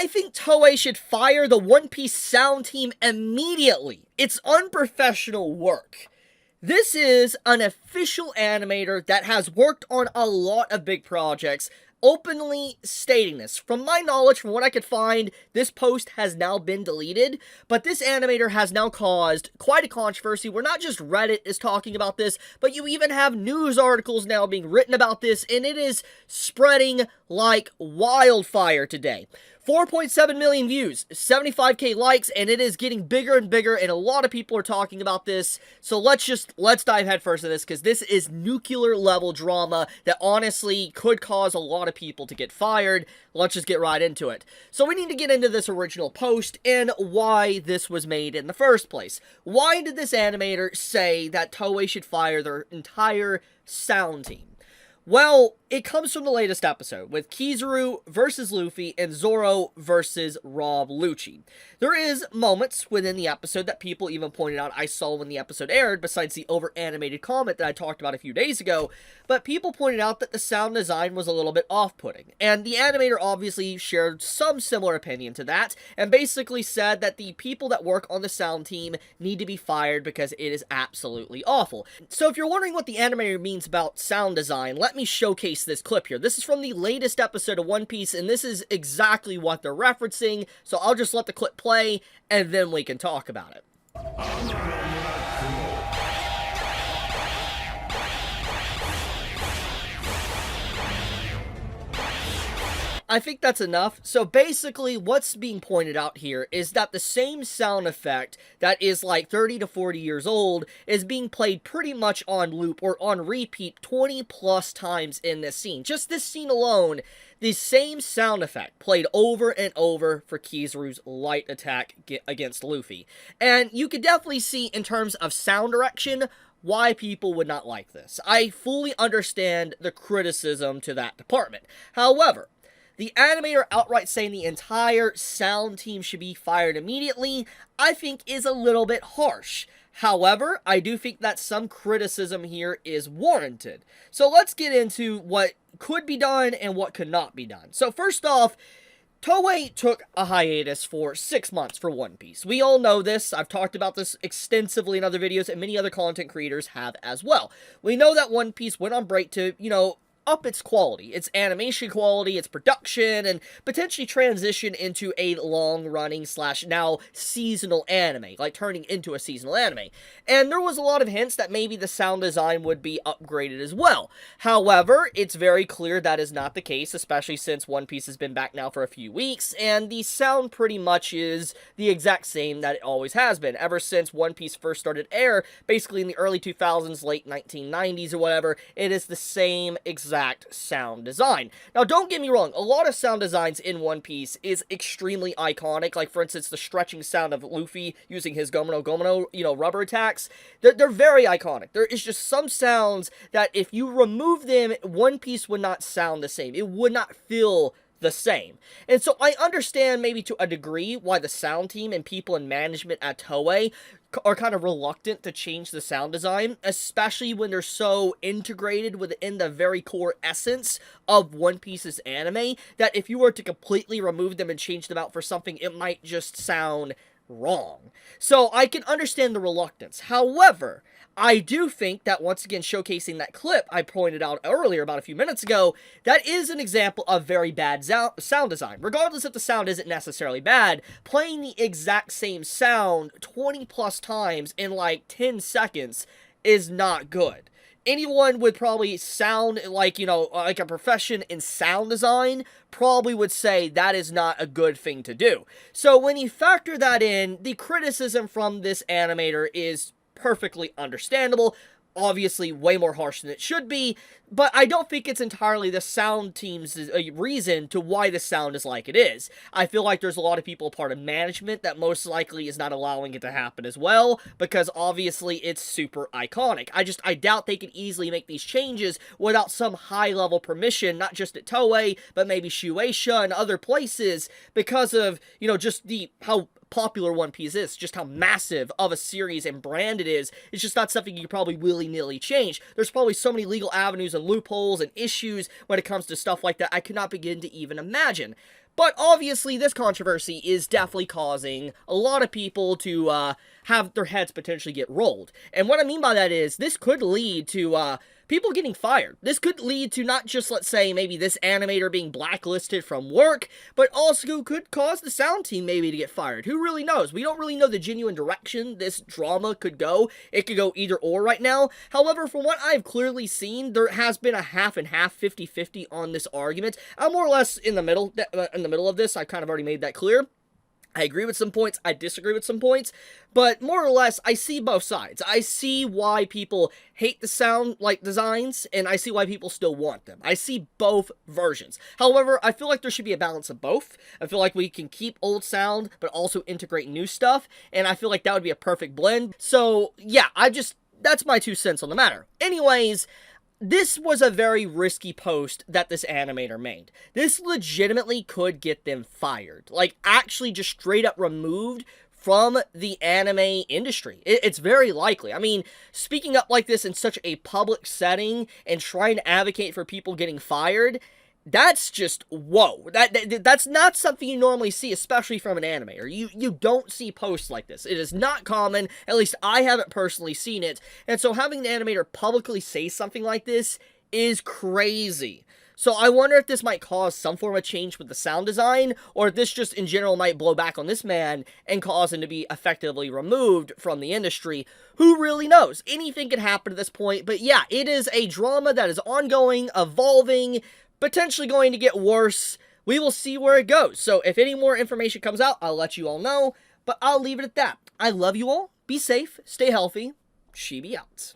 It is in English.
I think Toei should fire the One Piece sound team immediately. It's unprofessional work. This is an official animator that has worked on a lot of big projects, openly stating this. From my knowledge, from what I could find, this post has now been deleted, but this animator has now caused quite a controversy where not just Reddit is talking about this, but you even have news articles now being written about this, and it is spreading like wildfire today. 4.7 million views, 75k likes, and it is getting bigger and bigger, and a lot of people are talking about this. So let's dive headfirst into this, because this is nuclear level drama that honestly could cause a lot of people to get fired. Let's just get right into it. So we need to get into this original post and why this was made in the first place. Why did this animator say that Toei should fire their entire sound team? Well, it comes from the latest episode, with Kizaru versus Luffy and Zoro versus Rob Lucci. There is moments within the episode that people even pointed out I saw when the episode aired, besides the over-animated comment that I talked about a few days ago, but people pointed out that the sound design was a little bit off-putting, and the animator obviously shared some similar opinion to that, and basically said that the people that work on the sound team need to be fired because it is absolutely awful. So if you're wondering what the animator means about sound design, let me showcase this clip here. This is from the latest episode of One Piece, and this is exactly what they're referencing, so I'll just let the clip play, and then we can talk about it. I think that's enough. So basically, what's being pointed out here is that the same sound effect that is like 30 to 40 years old is being played pretty much on loop or on repeat 20 plus times in this scene. Just this scene alone, the same sound effect played over and over for Kizaru's light attack against Luffy. And you could definitely see in terms of sound direction why people would not like this. I fully understand the criticism to that department. However, the animator outright saying the entire sound team should be fired immediately, I think is a little bit harsh. However, I do think that some criticism here is warranted. So let's get into what could be done and what could not be done. So first off, Toei took a hiatus for 6 months for One Piece. We all know this. I've talked about this extensively in other videos, and many other content creators have as well. We know that One Piece went on break to, up its quality, its animation quality, its production, and potentially transition into a long-running / now seasonal anime, like turning into a seasonal anime. And there was a lot of hints that maybe the sound design would be upgraded as well. However, it's very clear that is not the case, especially since One Piece has been back now for a few weeks, and the sound pretty much is the exact same that it always has been, ever since One Piece first started air, basically in the early 2000s, late 1990s or whatever. It is the same exact sound design. Now, don't get me wrong, a lot of sound designs in One Piece is extremely iconic, like for instance the stretching sound of Luffy using his Gomono Gomono, rubber attacks. They're very iconic. There is just some sounds that if you remove them, One Piece would not sound the same. It would not feel the same. And so I understand maybe to a degree why the sound team and people in management at Toei are kind of reluctant to change the sound design, especially when they're so integrated within the very core essence of One Piece's anime, that if you were to completely remove them and change them out for something, it might just sound wrong. So I can understand the reluctance. However, I do think that, once again, showcasing that clip I pointed out earlier about a few minutes ago, that is an example of very bad sound design. Regardless if the sound isn't necessarily bad, playing the exact same sound 20 plus times in like 10 seconds is not good. Anyone would probably sound like, like a profession in sound design probably would say that is not a good thing to do. So when you factor that in, the criticism from this animator is perfectly understandable. Obviously way more harsh than it should be, but I don't think it's entirely the sound team's reason to why the sound is like it is. I feel like there's a lot of people part of management that most likely is not allowing it to happen as well, because obviously it's super iconic. I doubt they can easily make these changes without some high-level permission, not just at Toei, but maybe Shueisha and other places, because of, just how popular One Piece is, just how massive of a series and brand it is. It's just not something you could probably willy-nilly change. There's probably so many legal avenues and loopholes and issues when it comes to stuff like that I could not begin to even imagine. But obviously, this controversy is definitely causing a lot of people to have their heads potentially get rolled. And what I mean by that is, this could lead to people getting fired. This could lead to not just, let's say, maybe this animator being blacklisted from work, but also could cause the sound team maybe to get fired. Who really knows? We don't really know the genuine direction this drama could go. It could go either or right now. However, from what I've clearly seen, there has been a half and half, 50-50 on this argument. I'm more or less in the middle of this. I've kind of already made that clear. I agree with some points, I disagree with some points, but more or less, I see both sides. I see why people hate the sound like designs, and I see why people still want them. I see both versions. However, I feel like there should be a balance of both. I feel like we can keep old sound, but also integrate new stuff, and I feel like that would be a perfect blend. So, yeah, that's my 2 cents on the matter. Anyways, this was a very risky post that this animator made. This legitimately could get them fired. Like, actually just straight up removed from the anime industry. It's very likely. I mean, speaking up like this in such a public setting and trying to advocate for people getting fired, that's just, whoa. That's not something you normally see, especially from an animator. You don't see posts like this. It is not common, at least I haven't personally seen it, and so having an animator publicly say something like this is crazy. So I wonder if this might cause some form of change with the sound design, or if this just in general might blow back on this man and cause him to be effectively removed from the industry. Who really knows? Anything could happen at this point, but yeah, it is a drama that is ongoing, evolving, potentially going to get worse. We will see where it goes. So if any more information comes out, I'll let you all know, but I'll leave it at that. I love you all. Be safe. Stay healthy. Chibi out.